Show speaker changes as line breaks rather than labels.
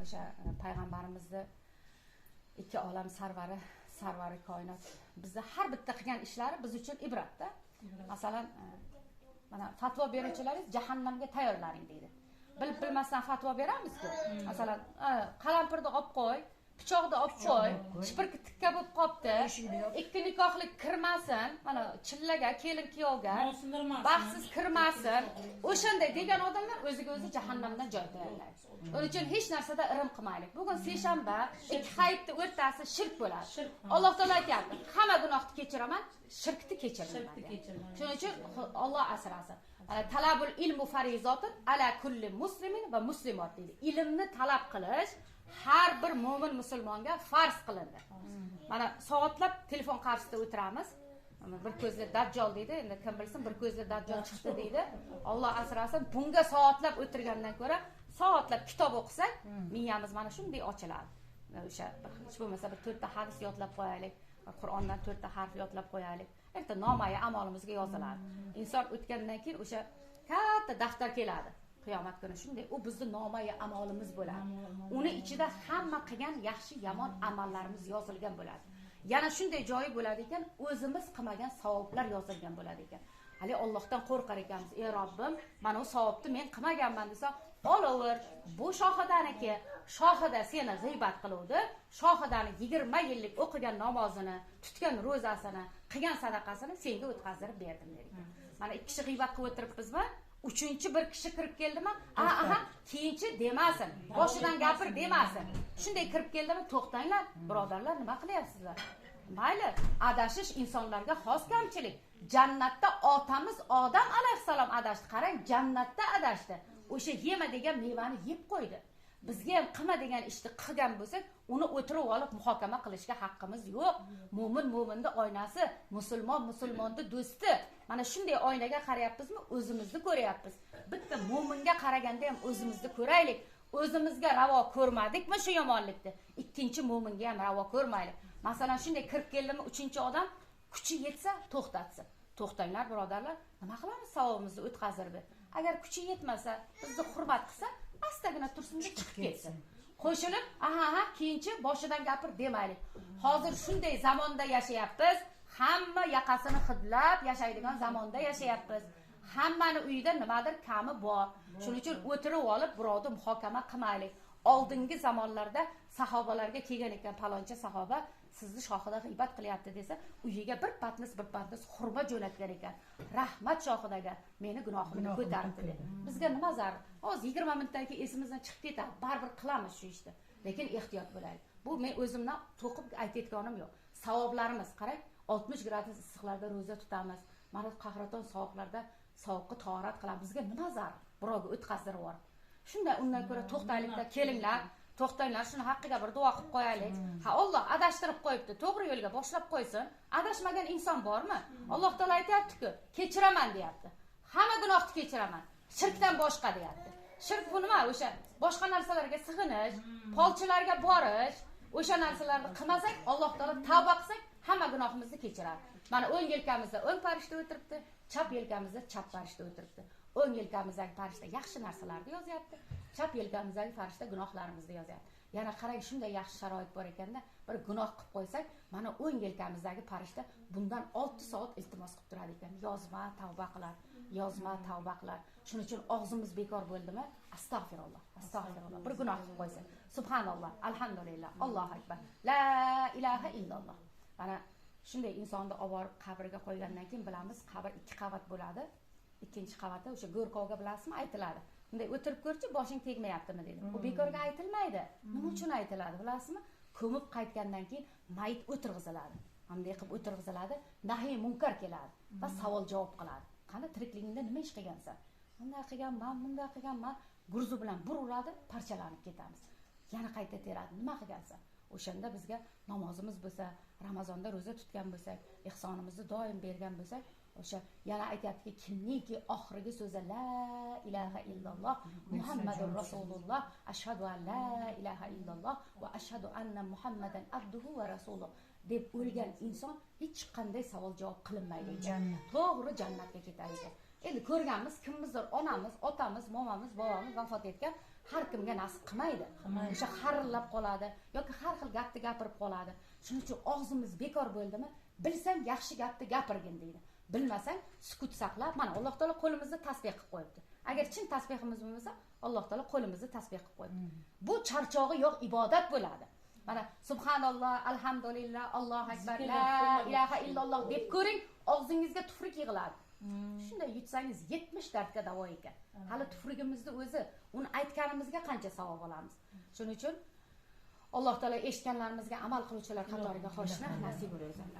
o'sha payg'ambarimizni ikki olam sarvari koinot bizni har bitta qilgan ishlari biz uchun ibratda. Masalan, mana fatvo beruvchilaringiz jahannamga tayyorlaning deydi. Bilmasdan fatvo beramiz-ku. Masalan, qalampirni olib qo'y, pichoqni olib qo'y, chipirki tikka bo'lib qopti, ikki nikohlik kirmasin, mana chillaga, kelin kuyovga baxtsiz kirmasin. O'shanday degan odamlar o'ziga o'zi jahannamdan joy tayyorlaydi. Uning uchun hech narsada irim qilmaylik. Bugun seshanba, ikki hayitni o'rtasi shirk bo'ladi. Alloh taolo aytadi, hamma gunohni kechiraman, shirkni kechirmayman. Shuning uchun Alloh asrasin. Talabul ilmu farizotun ala kulli muslimin va muslimot deydi. Ilmni talab qilish har bir mo'min musulmonga farz qilindi. Mana soatlab telefon qarshisida o'tiramiz. Bir ko'zli dajjol deydi. Endi kim bilsin, bir ko'zli dajjol chiqdi deydi. Alloh asrasin. Bunga soatlab o'tirgandan ko'ra soatlab kitob o'qisak, miyamiz mana shunday ochiladi. O'sha hech bo'lmasa bir 4 ta hadis yodlab qo'yaylik, Qur'ondan 4 ta harf yodlab qo'yaylik. Erta nomai amolimizga yoziladi. Inson o'tgandan keyin o'sha katta daftar keladi. Qiyomat kuni shunday, u bizning nomai amalimiz bo'ladi. Uni ichida hamma qilgan yaxshi, yomon amallarimiz yozilgan bo'ladi. Yana shunday joyi bo'ladi ekan, o'zimiz qilmagan savoblar yozilgan bo'ladi ekan. Hali Allohdan qo'rqar ekanmiz. Ey Robbim, mana bu savobni men qilmaganman desa, olaver, bu shohidaniki. Shohida seni g'iybat qiluvdi. Shohidani 20 yillik o'qigan namozini, tutgan ro'zasini, qilgan sadaqasini senga o'tkazdirib berdim dedi. Mana ikki kishi g'iybat qilib o'tiribmizmi? Uchinchi bir kishi kirib keldimi? Keyinchi demasin. Boshidan gapir demasin. Shunday kirib keldimi? To'xtanglar, birodarlar, nima qilyapsizlar? Mayli, adashish insonlarga xos kamchilik. Jannatda otamiz Odam alayhissalom adashdi. Qarang, jannatda adashdi. O'sha yema degan mevani yeb qo'ydi. Bizga ham qilma degan ishni qilgan bo'lsak, uni o'tirib olib muhokama qilishga haqqimiz yo'q. Mo'min mo'minning oynasi, musulmon musulmonning do'sti. Mana shunday oynaga qarayapmizmi? O'zimizni ko'ryapmiz. Bitta mo'minga qaraganda ham o'zimizni ko'raylik. O'zimizga ravo ko'rmadikmi shu yomonlikni? Ikkinchi mo'minga ham ravo ko'rmaylik. Masalan, shunday kirib keldimi, uchinchi odam kuchi yetsa to'xtatsin. To'xtanglar, birodarlar, nima qilamiz? Savobimizni o'tkazirib. Agar kuchi yetmasa, bizni hurmat qilsa, astagina tursin, chiqib ketsin. Qo'shilib, keyinchi boshidan gapir demaylik. Hozir shunday zamonda yashayapmiz. Hamma yoqasini hidlab yashaydigan zamonda yashayapmiz. Hammani uyida nimadir kami bor. Shuning uchun o'tirib olib, birovni muhokama qilmaylik. Oldingi zamonlarda sahobalarga kelgan ekan palonchi sahoba sizni shohida g'iybat qilyapti desa, uyiga bir patnis xurma jo'natgan ekan. Rahmat shohidaga, meni gunohimni ko'taribdi dedi. Bizga nima zarar? Hozir 20 minutdan keyin esimizdan chiqib ketadi. Baribir qilamiz shu ishni. Lekin ehtiyot bo'laylik. Bu men o'zimdan to'qib aytayotganim yo'q. Savoblarimiz, qarang, 60 gradus issiqlarda ro'za tutamiz. Mana qahraton sovuqlarda sovuqqa tahorat qilamiz. Bizga nima zarar? Birovga o'tkazdirib yuborib. Shunda undan ko'ra to'xtaylikda, kelinglar, to'xtanglar, shuni haqqiga bir duo qilib qo'yaylik. Alloh adashtirib qo'yibdi, to'g'ri yo'lga boshlab qo'ysin. Adashmagan inson bormi? Alloh taolo aytayapti-ku, kechiraman deyapti. Hamma gunohni kechiraman. Shirkdan boshqa deyapti. Shirk bu nima? O'sha boshqa narsalarga sig'inish, polchilarga borish, o'sha narsalarni qilmasak, Alloh taolo tavba qilsak, hamma gunohimizni kechiradi. Mana o'ng yelkamizda o'ng farishta o'tiribdi, chap yelkamizda chap farishta o'tiribdi. O'ng yelkamizdagi farishta yaxshi narsalarni yozyapti, chap yelkamizdagi farishta gunohlarimizni yozyapti. Yana qarang, shunday yaxshi sharoit bor ekanda, bir gunoh qilib qo'ysak, mana o'ng yelkamizdagi farishta bundan 6 soat iltimos qilib turadi ekan. Yozma, tavba qilar, yozma, tavba qilar. Shuning uchun og'zimiz bekor bo'ldimi? Astag'firulloh, astag'firulloh. Bir gunoh qilib qo'ysak, subhanalloh, alhamdulillah, Allohu akbar, la ilaha illalloh. Mana shunday insonni olib borib qabrga qo'ygandan keyin bilamiz, qabr 2 qavat bo'ladi. Ikkinchi qavatda o'sha go'rkovga bilasizmi, aytiladi. Bunday o'tirib ko'rchi, boshing tegmayaptimi dedi. Bu bekorga aytilmaydi. Nima uchun aytiladi, bilasizmi? Ko'mib qaytgandan keyin mayit o'tirg'iziladi. Qanday qilib o'tirg'iziladi? Nahiy munkar keladi va savol javob qiladi. Qani tirikligingda nima ish qilgansan? Bunday qilganman, bunday qilganman. Gurzu bilan bir uradi, parchalanib ketamiz. Yana qayta teradi. Nima qilgansan? O'shanda bizga namozimiz bo'lsa, Ramazonda ro'za tutgan bo'lsak, ihsonimizni doim bergan bo'lsak, o'sha yana aytayaptiki, kimniki oxirgi so'zi la ilaha illalloh Muhammadur rasululloh, ashhadu an la ilaha illalloh va ashhadu anna Muhammadan abduhu va rasuluh deb o'lgan inson hech qanday savol javob qilinmaydi ekan. To'g'ri jannatga ketadi ekan. Endi ko'rganmiz, kimimizdir onamiz, otamiz, momamiz, bobomiz vafot etgan, har kimga nasib qilmaydi. O'sha xarillab qoladi yoki har xil gapni gapirib qoladi. Shuning uchun og'zimiz bekor bo'ldimi, bilsang yaxshi gapni gapirgin deydi. Bilmasang sukut saqlab, mana Alloh taolo qo'limizni tasbih qilib qo'yibdi. Agar chin tasbihimiz bo'lmasa, Alloh taolo qo'limizni tasbih qilib qo'yibdi. Bu charchog'i yo'q ibodat bo'ladi. Mana subhanalloh, alhamdulillah, Allohu akbar, la ilaha illalloh deb ko'ring, og'zingizga tufrik yig'iladi. Shunday yutsangiz 70 dardga davo ekan. Hali tufrigimizni o'zi, uni aytganimizga qancha savob olamiz. Shuning uchun Alloh taolo eshitganlarimizga amal qiluvchilar qatoriga qo'shishni nasib etsin.